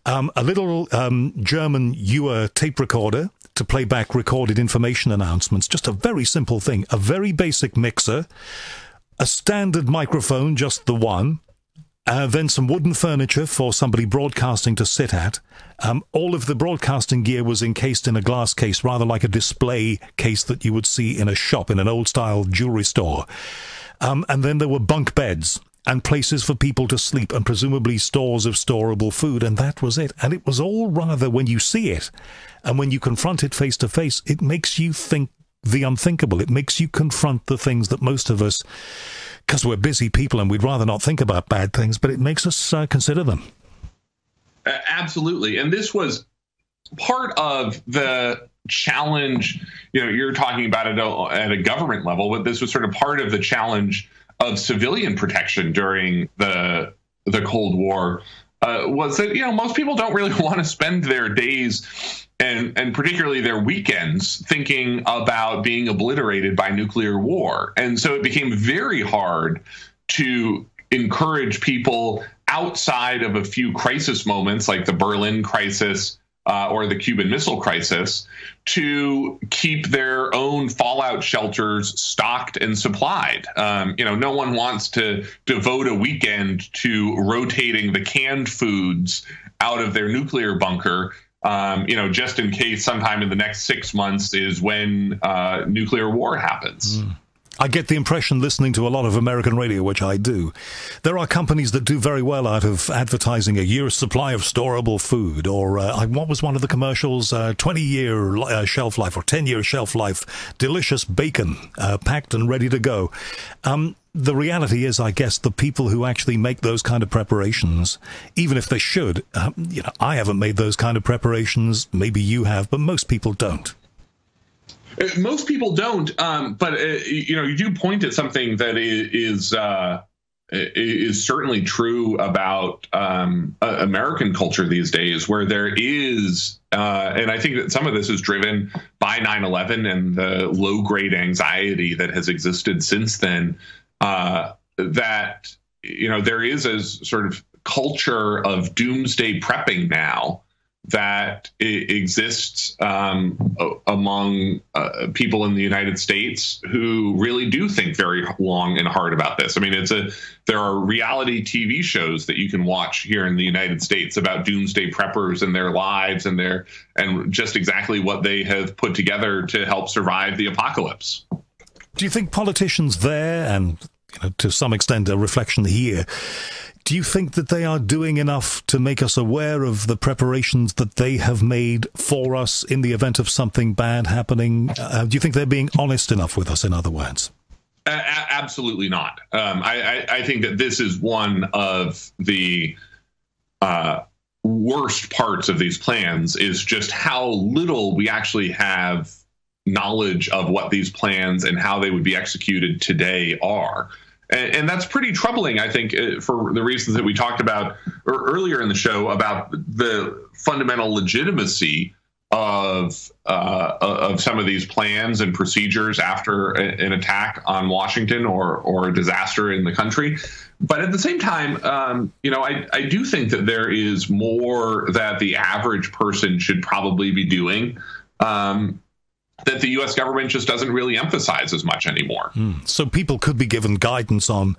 a little German Uher tape recorder to play back recorded information announcements. Just a very simple thing. A very basic mixer, a standard microphone, just the one, then some wooden furniture for somebody broadcasting to sit at. All of the broadcasting gear was encased in a glass case, rather like a display case that you would see in a shop, in an old-style jewelry store. And then there were bunk beds and places for people to sleep, and presumably stores of storable food, and that was it. And it was all rather, when you see it, and when you confront it face to face, it makes you think the unthinkable. It makes you confront the things that most of us, because we're busy people and we'd rather not think about bad things, but it makes us consider them. Absolutely. And this was part of the challenge. You're talking about it at a government level, but this was sort of part of the challenge of civilian protection during the Cold War was that, most people don't really want to spend their days and particularly their weekends thinking about being obliterated by nuclear war. And so it became very hard to encourage people outside of a few crisis moments like the Berlin crisis or the Cuban Missile Crisis to keep their own fallout shelters stocked and supplied. No one wants to devote a weekend to rotating the canned foods out of their nuclear bunker, just in case sometime in the next 6 months is when nuclear war happens. I get the impression, listening to a lot of American radio, which I do, there are companies that do very well out of advertising a year's supply of storable food, or what was one of the commercials, 20-year shelf life or 10-year shelf life, delicious bacon packed and ready to go. The reality is, I guess, the people who actually make those kind of preparations, even if they should, I haven't made those kind of preparations, maybe you have, but most people don't. Most people don't, but you do point at something that is certainly true about American culture these days, where there is, and I think that some of this is driven by 9/11 and the low-grade anxiety that has existed since then. That there is a sort of culture of doomsday prepping now that exists among people in the United States who really do think very long and hard about this. I mean, there are reality TV shows that you can watch here in the United States about doomsday preppers and their lives and just exactly what they have put together to help survive the apocalypse. Do you think politicians there, and to some extent a reflection here, do you think that they are doing enough to make us aware of the preparations that they have made for us in the event of something bad happening? Do you think they're being honest enough with us, in other words? Absolutely not. I think that this is one of the worst parts of these plans, is just how little we actually have knowledge of what these plans and how they would be executed today are. And that's pretty troubling, I think, for the reasons that we talked about earlier in the show about the fundamental legitimacy of some of these plans and procedures after an attack on Washington or a disaster in the country. But at the same time, I do think that there is more that the average person should probably be doing that the U.S. government just doesn't really emphasize as much anymore. So people could be given guidance on,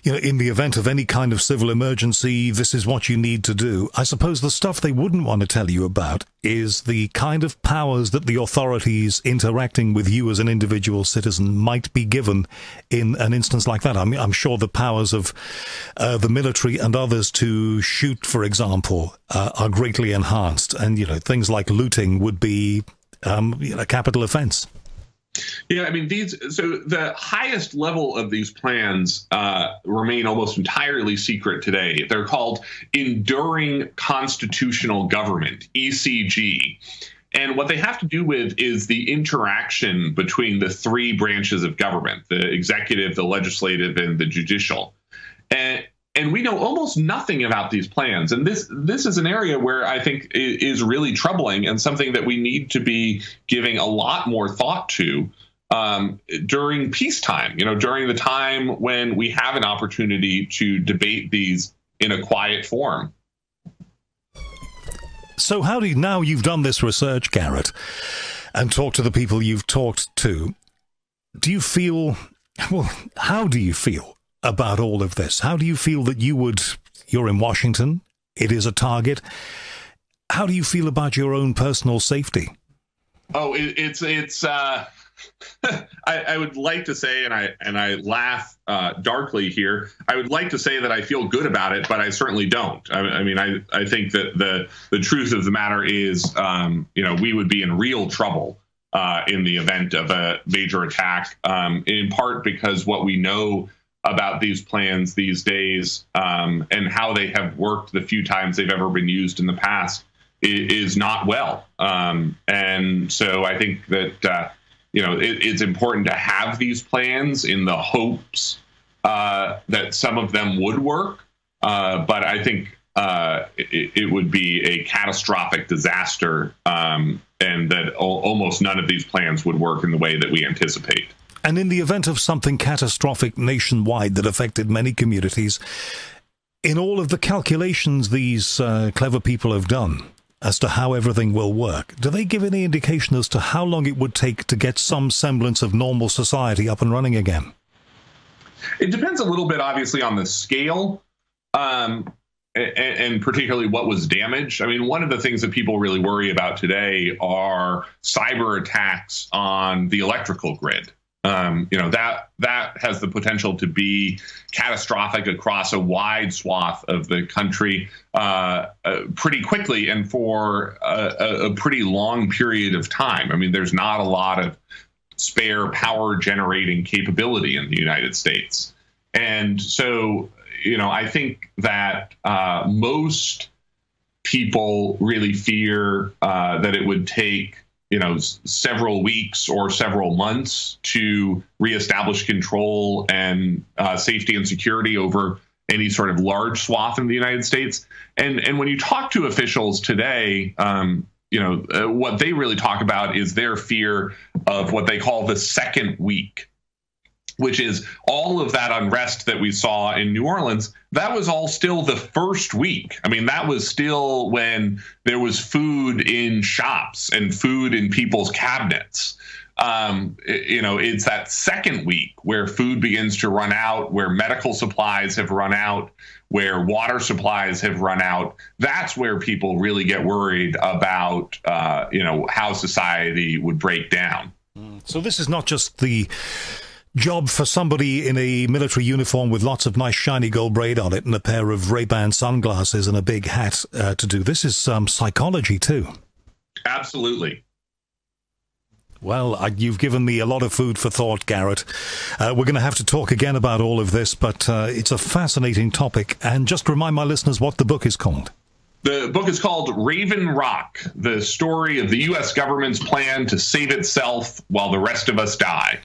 in the event of any kind of civil emergency, this is what you need to do. I suppose the stuff they wouldn't want to tell you about is the kind of powers that the authorities interacting with you as an individual citizen might be given in an instance like that. I mean, I'm sure the powers of the military and others to shoot, for example, are greatly enhanced. And, things like looting would be a capital offense. Yeah, I mean, so the highest level of these plans remain almost entirely secret today. They're called Enduring Constitutional Government, ECG. And what they have to do with is the interaction between the three branches of government, the executive, the legislative, and the judicial. And we know almost nothing about these plans. And this is an area where I think is really troubling and something that we need to be giving a lot more thought to during peacetime, during the time when we have an opportunity to debate these in a quiet forum. So now you've done this research, Garrett, and talked to the people you've talked to, how do you feel about all of this? How do you feel that you're in Washington, it is a target. How do you feel about your own personal safety? Oh, it's I would like to say, and I laugh darkly here, I would like to say that I feel good about it, but I certainly don't. I mean, I think that the truth of the matter is, we would be in real trouble in the event of a major attack, in part because what we know about these plans these days and how they have worked the few times they've ever been used in the past is not well. And so I think that, it's important to have these plans in the hopes that some of them would work, but I think it would be a catastrophic disaster, and that almost none of these plans would work in the way that we anticipate. And in the event of something catastrophic nationwide that affected many communities, in all of the calculations these clever people have done as to how everything will work, do they give any indication as to how long it would take to get some semblance of normal society up and running again? It depends a little bit, obviously, on the scale, and particularly what was damaged. I mean, one of the things that people really worry about today are cyber attacks on the electrical grid. That has the potential to be catastrophic across a wide swath of the country pretty quickly and for a pretty long period of time. I mean, there's not a lot of spare power generating capability in the United States. And so, I think that most people really fear that it would take several weeks or several months to reestablish control and safety and security over any sort of large swath in the United States. And when you talk to officials today, what they really talk about is their fear of what they call the second week, which is all of that unrest that we saw in New Orleans. That was all still the first week. I mean, that was still when there was food in shops and food in people's cabinets. It's that second week where food begins to run out, where medical supplies have run out, where water supplies have run out. That's where people really get worried about, how society would break down. So this is not just the job for somebody in a military uniform with lots of nice shiny gold braid on it and a pair of Ray-Ban sunglasses and a big hat to do. This is psychology too. Absolutely. Well, you've given me a lot of food for thought, Garrett. We're going to have to talk again about all of this, but it's a fascinating topic. And just remind my listeners what the book is called. The book is called Raven Rock, the story of the U.S. government's plan to save itself while the rest of us die.